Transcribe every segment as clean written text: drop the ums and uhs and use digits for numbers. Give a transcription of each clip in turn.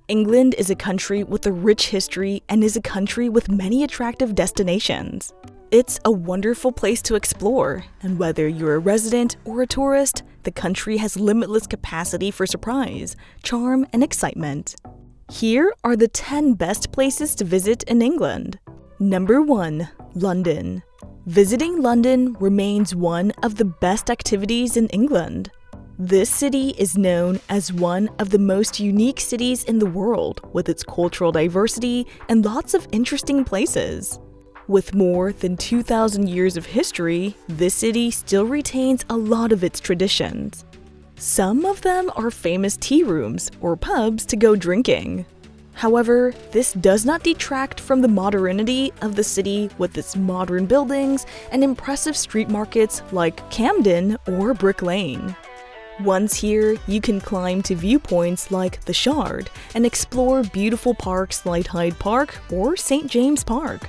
England is a country with a rich history and is a country with many attractive destinations. It's a wonderful place to explore, and whether you're a resident or a tourist, the country has limitless capacity for surprise, charm, and excitement. Here are the 10 best places to visit in England. Number 1. London. Visiting London remains one of the best activities in England. This city is known as one of the most unique cities in the world, with its cultural diversity and lots of interesting places. With more than 2,000 years of history, this city still retains a lot of its traditions. Some of them are famous tea rooms or pubs to go drinking. However, this does not detract from the modernity of the city with its modern buildings and impressive street markets like Camden or Brick Lane. Once here, you can climb to viewpoints like the Shard and explore beautiful parks like Hyde Park or St. James Park.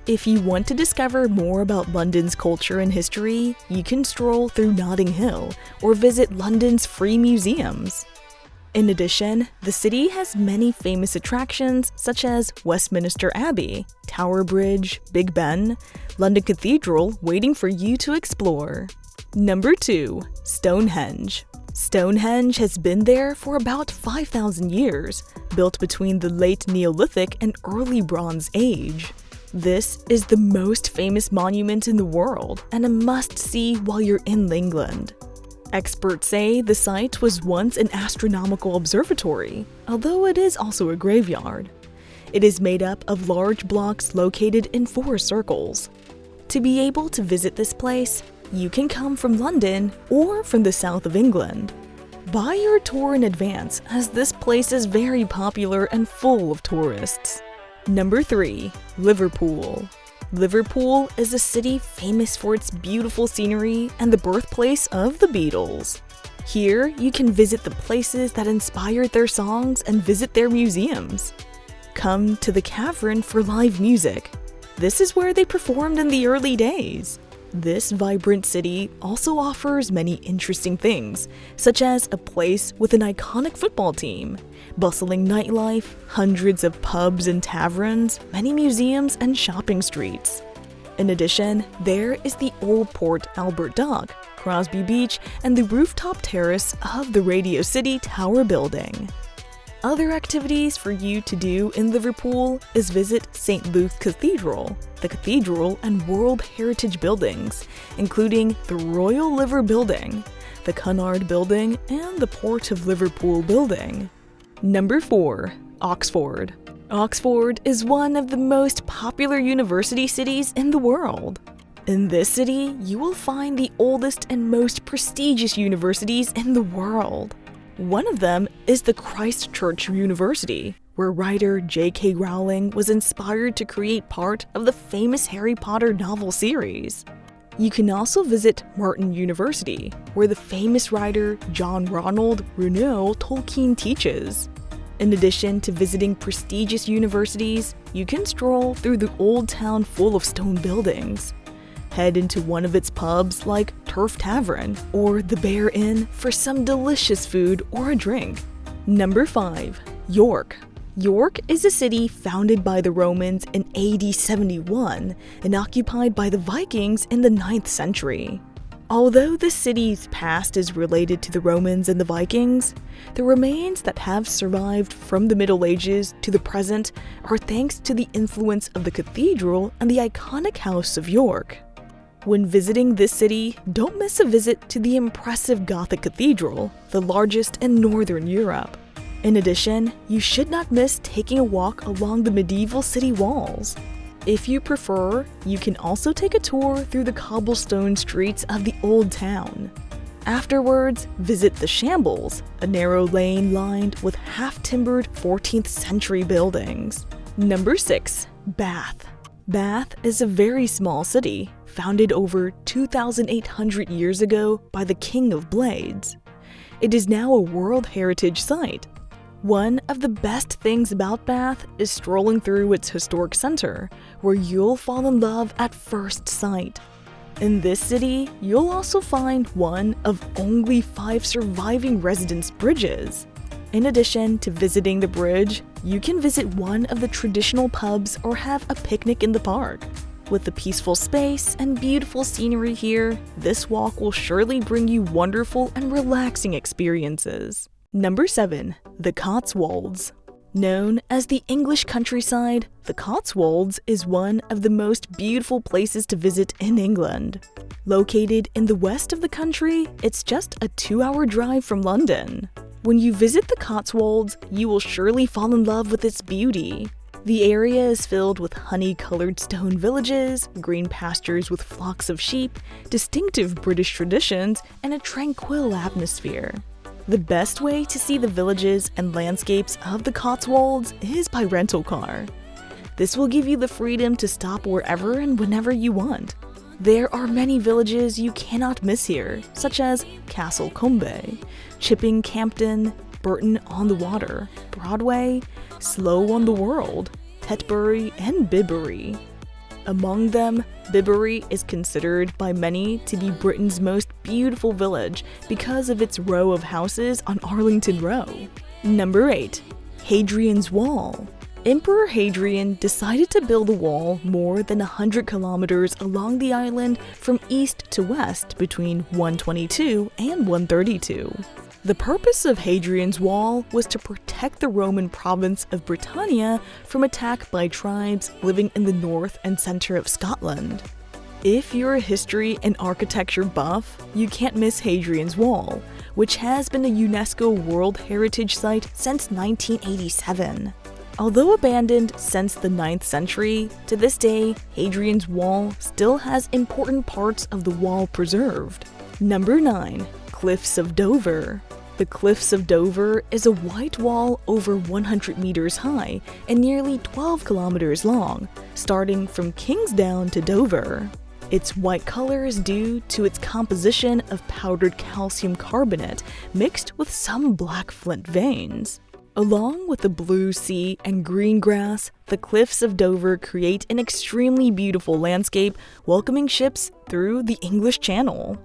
If you want to discover more about London's culture and history, you can stroll through Notting Hill or visit London's free museums. In addition, the city has many famous attractions such as Westminster Abbey, Tower Bridge, Big Ben, London Cathedral waiting for you to explore. Number 2. Stonehenge. Stonehenge has been there for about 5,000 years, built between the late Neolithic and early Bronze Age. This is the most famous monument in the world and a must-see while you're in England. Experts say the site was once an astronomical observatory, although it is also a graveyard. It is made up of large blocks located in 4 circles. To be able to visit this place, you can come from London or from the south of England. Buy your tour in advance, as this place is very popular and full of tourists. Number 3. Liverpool. Liverpool is a city famous for its beautiful scenery and the birthplace of the Beatles. Here, you can visit the places that inspired their songs and visit their museums. Come to the Cavern for live music. This is where they performed in the early days. This vibrant city also offers many interesting things, such as a place with an iconic football team, bustling nightlife, hundreds of pubs and taverns, many museums and shopping streets. In addition, there is the Old Port Albert Dock, Crosby Beach, and the rooftop terrace of the Radio City Tower building. Other activities for you to do in Liverpool is visit St. Luke's Cathedral, the Cathedral and World Heritage buildings, including the Royal Liver Building, the Cunard Building, and the Port of Liverpool Building. Number 4. Oxford. Oxford is one of the most popular university cities in the world. In this city, you will find the oldest and most prestigious universities in the world. One of them is the Christ Church University, where writer J.K. Rowling was inspired to create part of the famous Harry Potter novel series. You can also visit Martin University, where the famous writer John Ronald Reuel Tolkien teaches. In addition to visiting prestigious universities, you can stroll through the old town full of stone buildings. Head into one of its pubs like Turf Tavern or the Bear Inn for some delicious food or a drink. Number 5. York. York is a city founded by the Romans in AD 71 and occupied by the Vikings in the 9th century. Although the city's past is related to the Romans and the Vikings, the remains that have survived from the Middle Ages to the present are thanks to the influence of the cathedral and the iconic House of York. When visiting this city, don't miss a visit to the impressive Gothic Cathedral, the largest in Northern Europe. In addition, you should not miss taking a walk along the medieval city walls. If you prefer, you can also take a tour through the cobblestone streets of the Old Town. Afterwards, visit the Shambles, a narrow lane lined with half-timbered 14th century buildings. Number 6. Bath. Bath is a very small city, founded over 2,800 years ago by the King of Blades. It is now a World Heritage Site. One of the best things about Bath is strolling through its historic center, where you'll fall in love at first sight. In this city, you'll also find one of only 5 surviving residence bridges. In addition to visiting the bridge, you can visit one of the traditional pubs or have a picnic in the park. With the peaceful space and beautiful scenery here, this walk will surely bring you wonderful and relaxing experiences. Number 7. The Cotswolds. Known as the English countryside, the Cotswolds is one of the most beautiful places to visit in England. Located in the west of the country, it's just a 2-hour drive from London. When you visit the Cotswolds, you will surely fall in love with its beauty. The area is filled with honey-colored stone villages, green pastures with flocks of sheep, distinctive British traditions, and a tranquil atmosphere. The best way to see the villages and landscapes of the Cotswolds is by rental car. This will give you the freedom to stop wherever and whenever you want. There are many villages you cannot miss here, such as Castle Combe, Chipping Campden, Burton on the Water, Broadway, Slough on the World, Tetbury, and Bibury. Among them, Bibury is considered by many to be Britain's most beautiful village because of its row of houses on Arlington Row. Number 8. Hadrian's Wall. Emperor Hadrian decided to build a wall more than 100 kilometers along the island from east to west between 122 and 132. The purpose of Hadrian's Wall was to protect the Roman province of Britannia from attack by tribes living in the north and center of Scotland. If you're a history and architecture buff, you can't miss Hadrian's Wall, which has been a UNESCO World Heritage Site since 1987. Although abandoned since the 9th century, to this day, Hadrian's Wall still has important parts of the wall preserved. Number 9. Cliffs of Dover. The Cliffs of Dover is a white wall over 100 meters high and nearly 12 kilometers long, starting from Kingsdown to Dover. Its white color is due to its composition of powdered calcium carbonate mixed with some black flint veins. Along with the blue sea and green grass, the Cliffs of Dover create an extremely beautiful landscape welcoming ships through the English Channel.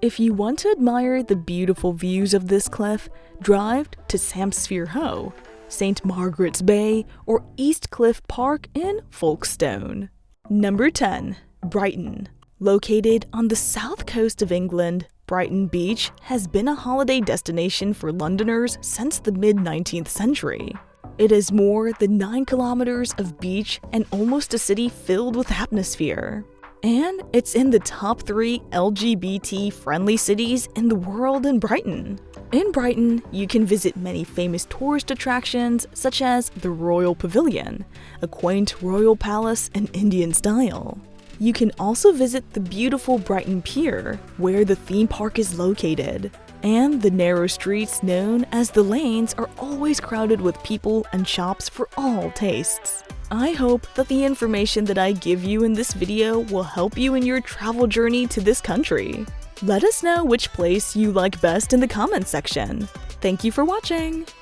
If you want to admire the beautiful views of this cliff, drive to Sampsfere Hoe, St. Margaret's Bay, or East Cliff Park in Folkestone. Number 10. Brighton. Located on the south coast of England, Brighton Beach has been a holiday destination for Londoners since the mid-19th century. It has more than 9 kilometers of beach and almost a city filled with atmosphere. And it's in the top 3 LGBT-friendly cities in the world in Brighton. In Brighton, you can visit many famous tourist attractions such as the Royal Pavilion, a quaint royal palace in Indian style. You can also visit the beautiful Brighton Pier, where the theme park is located. And the narrow streets known as the lanes are always crowded with people and shops for all tastes. I hope that the information that I give you in this video will help you in your travel journey to this country. Let us know which place you like best in the comments section. Thank you for watching!